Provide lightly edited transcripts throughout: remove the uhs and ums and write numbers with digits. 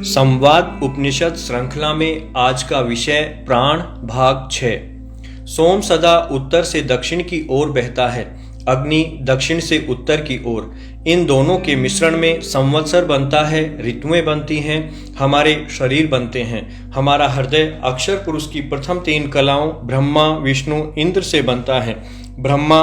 संवाद उपनिषद श्रृंखला में आज का विषय प्राण भाग 6। सोम सदा उत्तर से दक्षिण की ओर बहता है, अग्नि दक्षिण से उत्तर की ओर। इन दोनों के मिश्रण में संवत्सर बनता है, ऋतुएं बनती हैं, हमारे शरीर बनते हैं। हमारा हृदय अक्षर पुरुष की प्रथम 3 कलाओं ब्रह्मा विष्णु इंद्र से बनता है। ब्रह्मा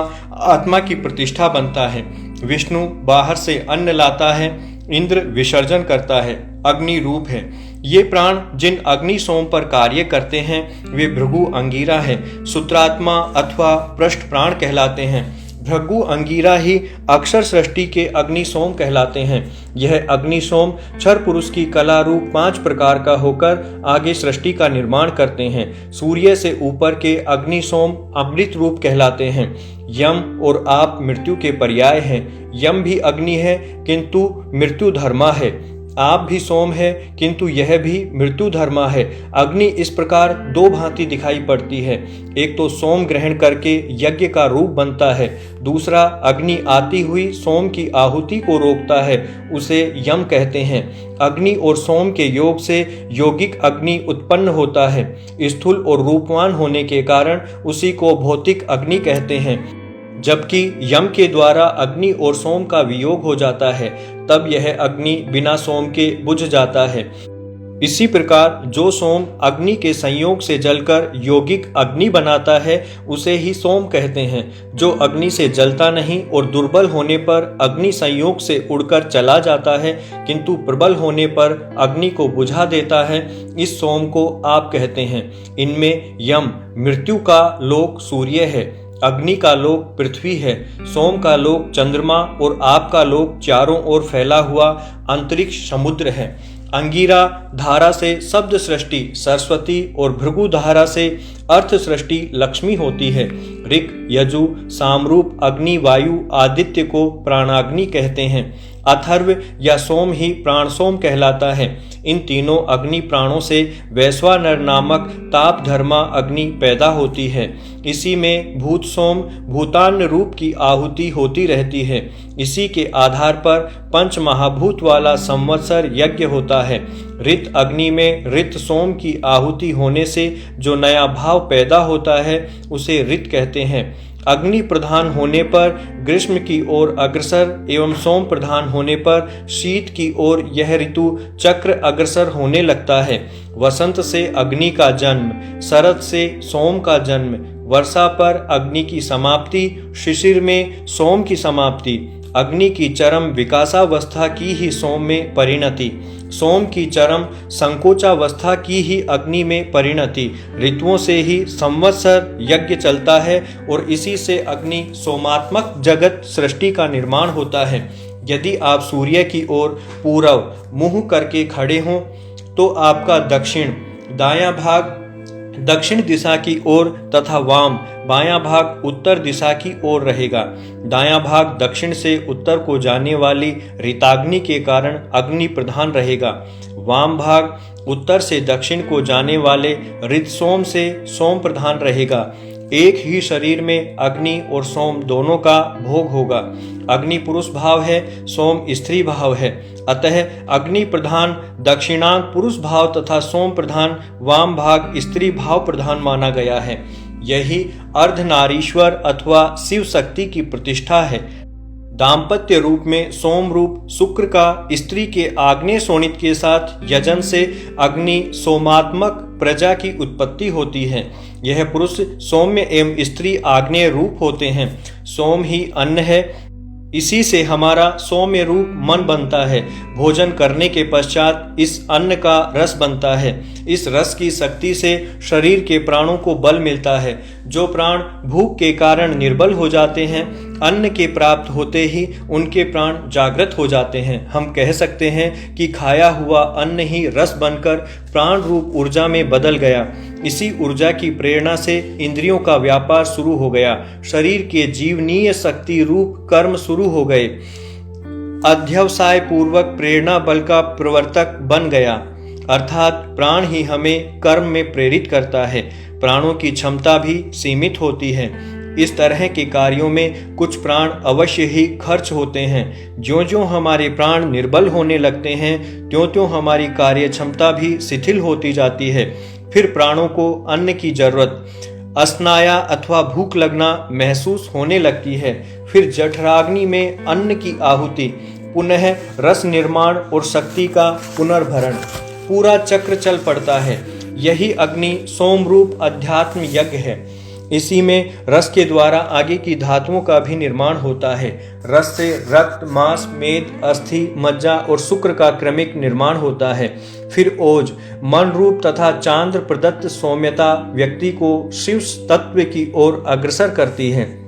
आत्मा की प्रतिष्ठा बनता है, विष्णु बाहर से अन्न लाता है, इंद्र विसर्जन करता है, अग्नि रूप है। ये प्राण जिन अग्नि सोम पर कार्य करते हैं वे भृगु अंगीरा है, सूत्रात्मा अथवा पृष्ठ प्राण कहलाते हैं। भृगु अंगीरा ही अक्षर सृष्टि के अग्नि सोम कहलाते हैं। यह अग्नि सोम क्षर पुरुष की कला रूप 5 प्रकार का होकर आगे सृष्टि का निर्माण करते हैं। सूर्य से ऊपर के अग्नि सोम अमृत रूप कहलाते हैं। यम और आप मृत्यु के पर्याय हैं। यम भी अग्नि है किंतु मृत्यु धर्मा है, आप भी सोम है किंतु यह भी मृत्यु धर्मा है। अग्नि इस प्रकार 2 भांति दिखाई पड़ती है। एक तो सोम ग्रहण करके यज्ञ का रूप बनता है, दूसरा अग्नि आती हुई सोम की आहुति को रोकता है, उसे यम कहते हैं। अग्नि और सोम के योग से यौगिक अग्नि उत्पन्न होता है। स्थूल और रूपवान होने के कारण उसी को भौतिक अग्नि कहते हैं। जबकि यम के द्वारा अग्नि और सोम का वियोग हो जाता है, तब यह अग्नि बिना सोम के बुझ जाता है। इसी प्रकार जो सोम अग्नि के संयोग से जलकर यौगिक अग्नि बनाता है उसे ही सोम कहते हैं। जो अग्नि से जलता नहीं और दुर्बल होने पर अग्नि संयोग से उड़कर चला जाता है किंतु प्रबल होने पर अग्नि को बुझा देता है, इस सोम को आप कहते हैं। इनमें यम मृत्यु का लोक सूर्य है, अग्नि का लोक पृथ्वी है, सोम का लोक चंद्रमा और आप का लोक चारों ओर फैला हुआ अंतरिक्ष समुद्र है। अंगीरा धारा से शब्द सृष्टि सरस्वती और भृगु धारा से अर्थ सृष्टि लक्ष्मी होती है। ऋक यजु सामरूप अग्नि वायु आदित्य को प्राणाग्नि कहते हैं। अथर्व या सोम ही प्राण सोम कहलाता है। इन तीनों अग्नि प्राणों से वैश्वानर नामक ताप धर्मा अग्नि पैदा होती है। इसी में भूत सोम भूतान्न रूप की आहुति होती रहती है। इसी के आधार पर 5 महाभूत वाला संवत्सर यज्ञ होता है। ऋत अग्नि में ऋत सोम की आहुति होने से जो नया भाव पैदा होता है उसे ऋत कहते हैं। अग्नि प्रधान होने पर ग्रीष्म की ओर अग्रसर एवं सोम प्रधान होने पर शीत की ओर यह ऋतु चक्र अग्रसर होने लगता है। वसंत से अग्नि का जन्म, शरद से सोम का जन्म, वर्षा पर अग्नि की समाप्ति, शिशिर में सोम की समाप्ति, अग्नि की चरम विकासावस्था की ही सोम में परिणति, सोम की चरम संकोचावस्था की ही अग्नि में परिणति। ऋतुओं से ही संवत्सर यज्ञ चलता है और इसी से अग्नि सोमात्मक जगत सृष्टि का निर्माण होता है। यदि आप सूर्य की ओर पूरब मुंह करके खड़े हों तो आपका दक्षिण दायां भाग दक्षिण दिशा की ओर तथा वाम बायां भाग उत्तर दिशा की ओर रहेगा। दायां भाग दक्षिण से उत्तर को जाने वाली ऋताग्नि के कारण अग्नि प्रधान रहेगा। वाम भाग उत्तर से दक्षिण को जाने वाले ऋत सोम से सोम प्रधान रहेगा। एक ही शरीर में अग्नि और सोम दोनों का भोग होगा। अग्नि पुरुष भाव है, सोम स्त्री भाव है, अतः अग्नि प्रधान दक्षिणांग पुरुष भाव तथा सोम प्रधान वाम भाग स्त्री भाव प्रधान माना गया है। यही अर्धनारीश्वर अथवा शिव शक्ति की प्रतिष्ठा है। दाम्पत्य रूप में सोम रूप शुक्र का स्त्री के आग्नेय शोणित के साथ यजन से अग्नि सोमात्मक प्रजा की उत्पत्ति होती है। यह पुरुष सौम्य एवं स्त्री आग्नेय रूप होते हैं। सोम ही अन्न है, इसी से हमारा सौम्य रूप मन बनता है। भोजन करने के पश्चात इस अन्न का रस बनता है। इस रस की शक्ति से शरीर के प्राणों को बल मिलता है। जो प्राण भूख के कारण निर्बल हो जाते हैं, अन्न के प्राप्त होते ही उनके प्राण जागृत हो जाते हैं। हम कह सकते हैं कि खाया हुआ अन्न ही रस बनकर प्राण रूप ऊर्जा में बदल गया। इसी ऊर्जा की प्रेरणा से इंद्रियों का व्यापार शुरू हो गया। शरीर के जीवनीय शक्ति रूप कर्म शुरू हो गए। अध्यवसाय पूर्वक प्रेरणा बल का प्रवर्तक बन गया, अर्थात प्राण ही हमें कर्म में प्रेरित करता है। प्राणों की क्षमता भी सीमित होती है। इस तरह के कार्यों में कुछ प्राण अवश्य ही खर्च होते हैं। ज्यों-ज्यों हमारे प्राण निर्बल होने लगते हैं, त्यों-त्यों हमारी कार्य क्षमता भी शिथिल होती जाती है। फिर प्राणों को अन्न की जरूरत, अस्नाया अथवा भूख लगना महसूस होने लगती है। फिर जठराग्नि में अन्न की आहुति, पुनः रस निर्माण और शक्ति का पुनर्भरण, पूरा चक्र चल पड़ता है। यही अग्नि सोमरूप अध्यात्म यज्ञ है। इसी में रस के द्वारा आगे की धातुओं का भी निर्माण होता है। रस से रक्त, मांस, मेद, अस्थि, मज्जा और शुक्र का क्रमिक निर्माण होता है। फिर ओज, मन रूप तथा चांद्र प्रदत्त सौम्यता व्यक्ति को शिव तत्व की ओर अग्रसर करती है।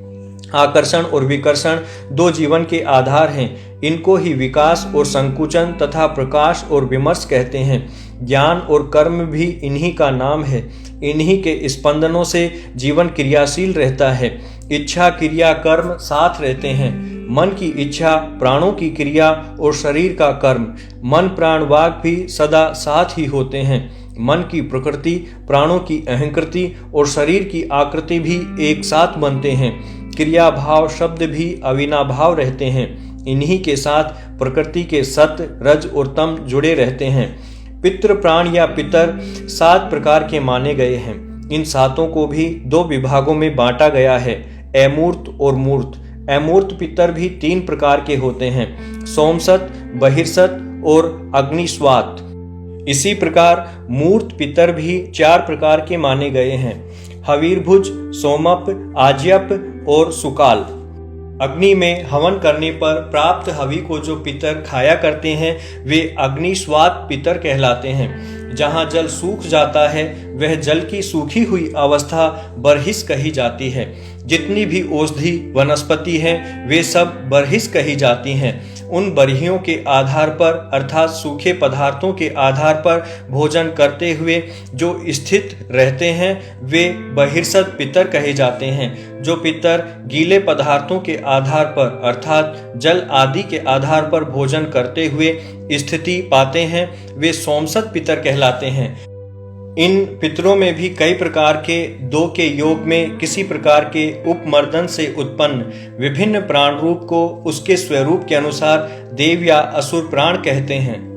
आकर्षण और विकर्षण दो जीवन के आधार हैं। इनको ही विकास और संकुचन तथा प्रकाश और विमर्श कहते हैं। ज्ञान और कर्म भी इन्हीं का नाम है। इन्हीं के स्पंदनों से जीवन क्रियाशील रहता है। इच्छा, क्रिया, कर्म साथ रहते हैं। मन की इच्छा, प्राणों की क्रिया और शरीर का कर्म, मन प्राण वाक भी सदा साथ ही होते हैं। मन की प्रकृति, प्राणों की अहंकृति और शरीर की आकृति भी एक साथ बनते हैं। क्रिया भाव शब्द भी अविनाभाव रहते हैं। इन्हीं के साथ प्रकृति के सत्य, रज और तम जुड़े रहते हैं। पितृ प्राण या पितर 7 प्रकार के माने गए हैं। इन 7 को भी 2 विभागों में बांटा गया है, अमूर्त और मूर्त। अमूर्त पितर भी 3 प्रकार के होते हैं, सोमसत, बहिर्सत और अग्निस्वात। इसी प्रकार मूर्त पितर भी 4 प्रकार के माने गए हैं, हवीरभुज, सोमप, आज्यप और सुकाल। अग्नि में हवन करने पर प्राप्त हवि को जो पितर खाया करते हैं वे अग्निस्वात पितर कहलाते हैं। जहाँ जल सूख जाता है वह जल की सूखी हुई अवस्था बरहिस कही जाती है। जितनी भी औषधि वनस्पति हैं वे सब बरहिस कही जाती हैं। उन बरहियों के आधार पर अर्थात सूखे पदार्थों के आधार पर भोजन करते हुए जो स्थित रहते हैं वे बहिर्सत पितर कहे जाते हैं। जो पितर गीले पदार्थों के आधार पर अर्थात जल आदि के आधार पर भोजन करते हुए स्थिति पाते हैं वे सोमसत पितर कहलाते हैं। इन पितरों में भी कई प्रकार के 2 के योग में किसी प्रकार के उपमर्दन से उत्पन्न विभिन्न प्राण रूप को उसके स्वरूप के अनुसार देव या असुर प्राण कहते हैं।